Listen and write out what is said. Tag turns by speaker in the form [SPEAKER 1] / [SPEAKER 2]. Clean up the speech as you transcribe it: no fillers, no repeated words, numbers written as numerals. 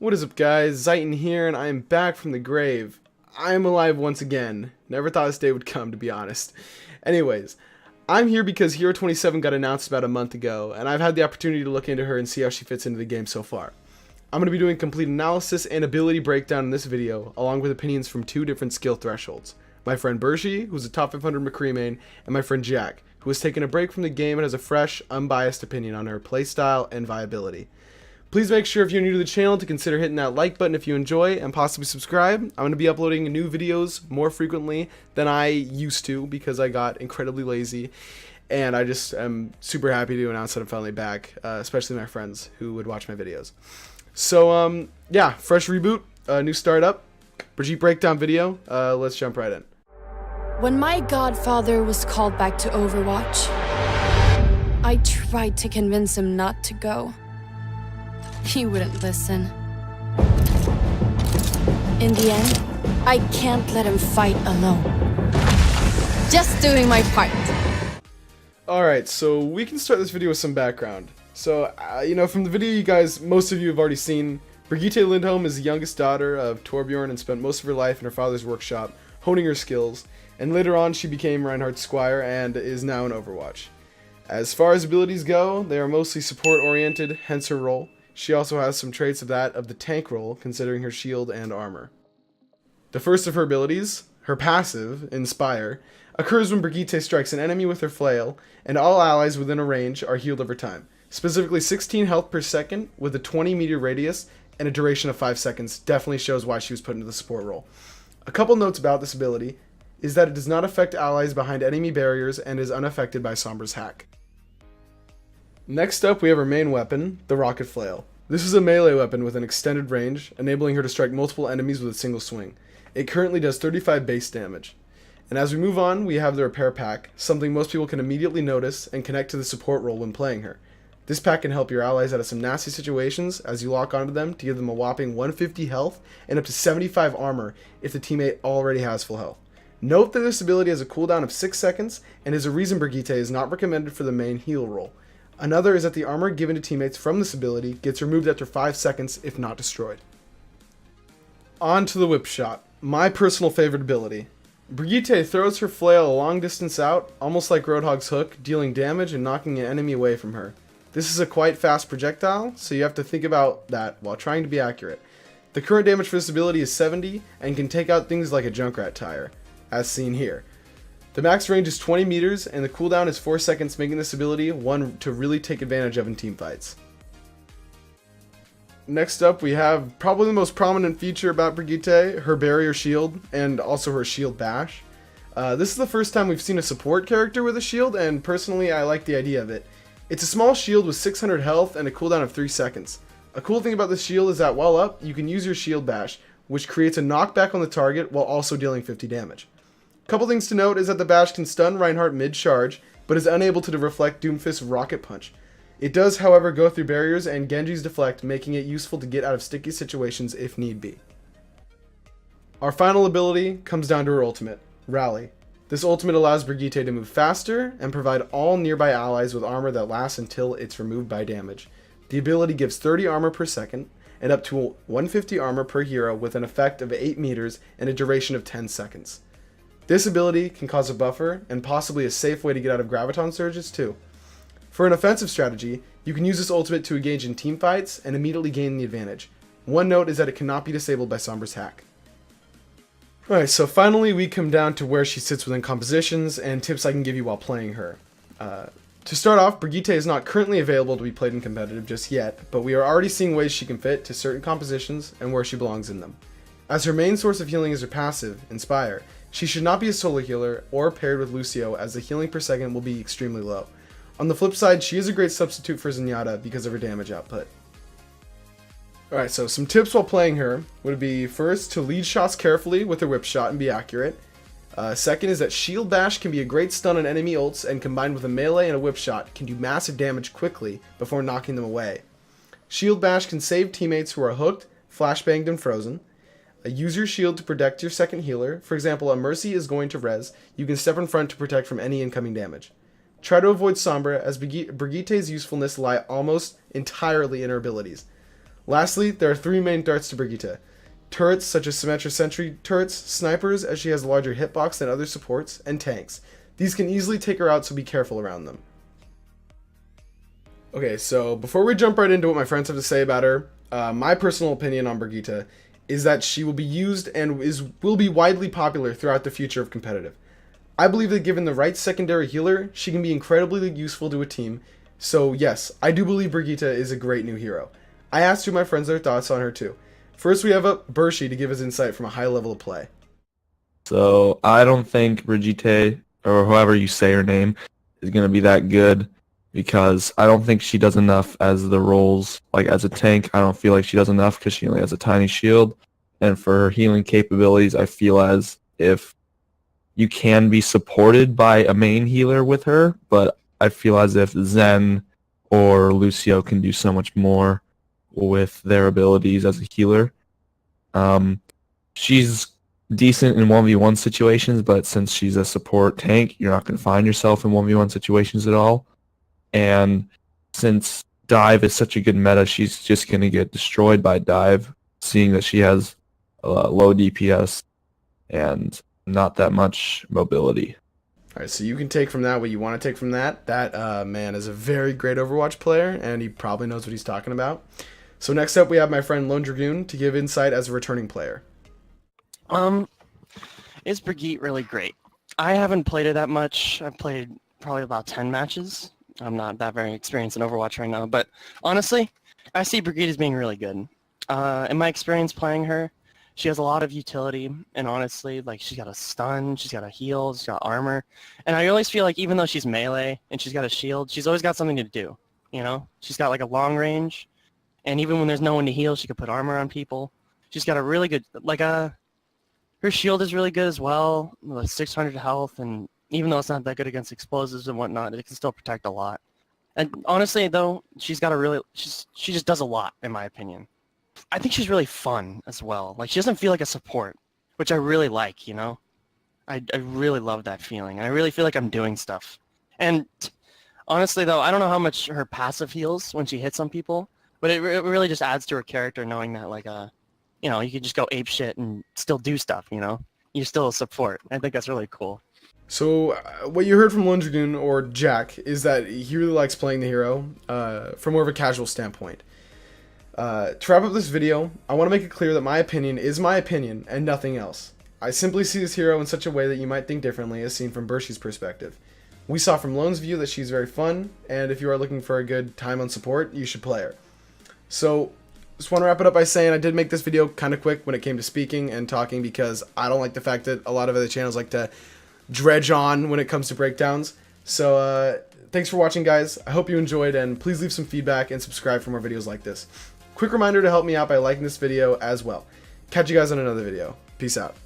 [SPEAKER 1] What is up, guys? Zyten here, and I am back from the grave. I am alive once again. Never thought this day would come, to be honest. Anyways, I'm here because Hero 27 got announced about a month ago, and I've had the opportunity to look into her and see how she fits into the game so far. I'm going to be doing complete analysis and ability breakdown in this video, along with opinions from two different skill thresholds. My friend Burshee, who's a top 500 McCree main, and my friend Jack, who has taken a break from the game and has a fresh, unbiased opinion on her playstyle and viability. Please make sure if you're new to the channel to consider hitting that like button if you enjoy, and possibly subscribe. I'm going to be uploading new videos more frequently than I used to because I got incredibly lazy, and I just am super happy to announce that I'm finally back, especially my friends who would watch my videos. So yeah, fresh reboot, new startup, Brigitte breakdown video. Let's jump right in.
[SPEAKER 2] When my godfather was called back to Overwatch, I tried to convince him not to go. He wouldn't listen. In the end, I can't let him fight alone. Just doing my part.
[SPEAKER 1] Alright, so we can start this video with some background. So, from the video most of you have already seen, Brigitte Lindholm is the youngest daughter of Torbjorn and spent most of her life in her father's workshop, honing her skills, and later on she became Reinhardt's squire and is now in Overwatch. As far as abilities go, they are mostly support-oriented, hence her role. She also has some traits of that of the tank role, considering her shield and armor. The first of her abilities, her passive, Inspire, occurs when Brigitte strikes an enemy with her flail, and all allies within a range are healed over time. Specifically 16 health per second with a 20-meter radius and a duration of 5 seconds definitely shows why she was put into the support role. A couple notes about this ability is that it does not affect allies behind enemy barriers and is unaffected by Sombra's hack. Next up, we have her main weapon, the Rocket Flail. This is a melee weapon with an extended range, enabling her to strike multiple enemies with a single swing. It currently does 35 base damage. And as we move on, we have the Repair Pack, something most people can immediately notice and connect to the support role when playing her. This pack can help your allies out of some nasty situations as you lock onto them to give them a whopping 150 health and up to 75 armor if the teammate already has full health. Note that this ability has a cooldown of 6 seconds and is a reason Brigitte is not recommended for the main heal role. Another is that the armor given to teammates from this ability gets removed after 5 seconds if not destroyed. On to the Whip Shot, my personal favorite ability. Brigitte throws her flail a long distance out, almost like Roadhog's hook, dealing damage and knocking an enemy away from her. This is a quite fast projectile, so you have to think about that while trying to be accurate. The current damage for this ability is 70 and can take out things like a Junkrat tire, as seen here. The max range is 20 meters, and the cooldown is 4 seconds, making this ability one to really take advantage of in teamfights. Next up, we have probably the most prominent feature about Brigitte, her barrier shield, and also her shield bash. This is the first time we've seen a support character with a shield, and personally I like the idea of it. It's a small shield with 600 health and a cooldown of 3 seconds. A cool thing about this shield is that while up, you can use your shield bash, which creates a knockback on the target while also dealing 50 damage. Couple things to note is that the bash can stun Reinhardt mid-charge, but is unable to reflect Doomfist's rocket punch. It does, however, go through barriers and Genji's deflect, making it useful to get out of sticky situations if need be. Our final ability comes down to her ultimate, Rally. This ultimate allows Brigitte to move faster and provide all nearby allies with armor that lasts until it's removed by damage. The ability gives 30 armor per second and up to 150 armor per hero with an effect of 8 meters and a duration of 10 seconds. This ability can cause a buffer and possibly a safe way to get out of graviton surges too. For an offensive strategy, you can use this ultimate to engage in teamfights and immediately gain the advantage. One note is that it cannot be disabled by Sombra's hack. Alright, so finally we come down to where she sits within compositions and tips I can give you while playing her. To start off, Brigitte is not currently available to be played in competitive just yet, but we are already seeing ways she can fit to certain compositions and where she belongs in them. As her main source of healing is her passive, Inspire, she should not be a solo healer or paired with Lucio as the healing per second will be extremely low. On the flip side, she is a great substitute for Zenyatta because of her damage output. Alright, so some tips while playing her would be first to lead shots carefully with her whip shot and be accurate. Second is that Shield Bash can be a great stun on enemy ults and combined with a melee and a whip shot can do massive damage quickly before knocking them away. Shield Bash can save teammates who are hooked, flashbanged, and frozen. Use your shield to protect your second healer. For example, a Mercy is going to res. You can step in front to protect from any incoming damage. Try to avoid Sombra as Brigitte's usefulness lie almost entirely in her abilities. Lastly, there are 3 main threats to Brigitte. Turrets such as Symmetra Sentry turrets, snipers as she has a larger hitbox than other supports, and tanks. These can easily take her out, so be careful around them. Okay, so before we jump right into what my friends have to say about her, my personal opinion on Brigitte is that she will be used and will be widely popular throughout the future of competitive. I believe that given the right secondary healer, she can be incredibly useful to a team. So yes, I do believe Brigitte is a great new hero. I asked 2 of my friends their thoughts on her too. First, we have Burshee to give his insight from a high level of play.
[SPEAKER 3] So I don't think Brigitte, or however you say her name, is going to be that good because I don't think she does enough as the roles, like as a tank. I don't feel like she does enough because she only has a tiny shield. And for her healing capabilities, I feel as if you can be supported by a main healer with her, but I feel as if Zen or Lucio can do so much more with their abilities as a healer. She's decent in 1v1 situations, but since she's a support tank, you're not going to find yourself in 1v1 situations at all. And since dive is such a good meta, she's just going to get destroyed by dive, seeing that she has low DPS and not that much mobility.
[SPEAKER 1] Alright, so you can take from that what you want to take from that. That man is a very great Overwatch player, and he probably knows what he's talking about. So next up, we have my friend LoneDragoon to give insight as a returning player.
[SPEAKER 4] Is Brigitte really great? I haven't played it that much. I've played probably about 10 matches. I'm not that very experienced in Overwatch right now, but honestly, I see Brigitte as being really good. In my experience playing her, she has a lot of utility, and honestly, like, she's got a stun, she's got a heal, she's got armor, and I always feel like even though she's melee and she's got a shield, she's always got something to do, you know? She's got like a long range, and even when there's no one to heal, she can put armor on people. She's got a really good, like, her shield is really good as well, with 600 health, and even though it's not that good against explosives and whatnot, it can still protect a lot. And honestly, though, she's got a really, she just does a lot, in my opinion. I think she's really fun as well. Like, she doesn't feel like a support, which I really like, you know? I really love that feeling. I really feel like I'm doing stuff. And honestly, though, I don't know how much her passive heals when she hits on people, but it really just adds to her character knowing that, like, you know, you can just go ape shit and still do stuff, you know? You're still a support. I think that's really cool.
[SPEAKER 1] So what you heard from LoneDragoon, or Jack, is that he really likes playing the hero from more of a casual standpoint. To wrap up this video, I want to make it clear that my opinion is my opinion and nothing else. I simply see this hero in such a way that you might think differently as seen from Burshee's perspective. We saw from Lone's view that she's very fun, and if you are looking for a good time on support, you should play her. So, just want to wrap it up by saying I did make this video kind of quick when it came to speaking and talking because I don't like the fact that a lot of other channels like to dredge on when it comes to breakdowns. So, thanks for watching, guys. I hope you enjoyed, and please leave some feedback and subscribe for more videos like this. Quick reminder to help me out by liking this video as well. Catch you guys on another video. Peace out.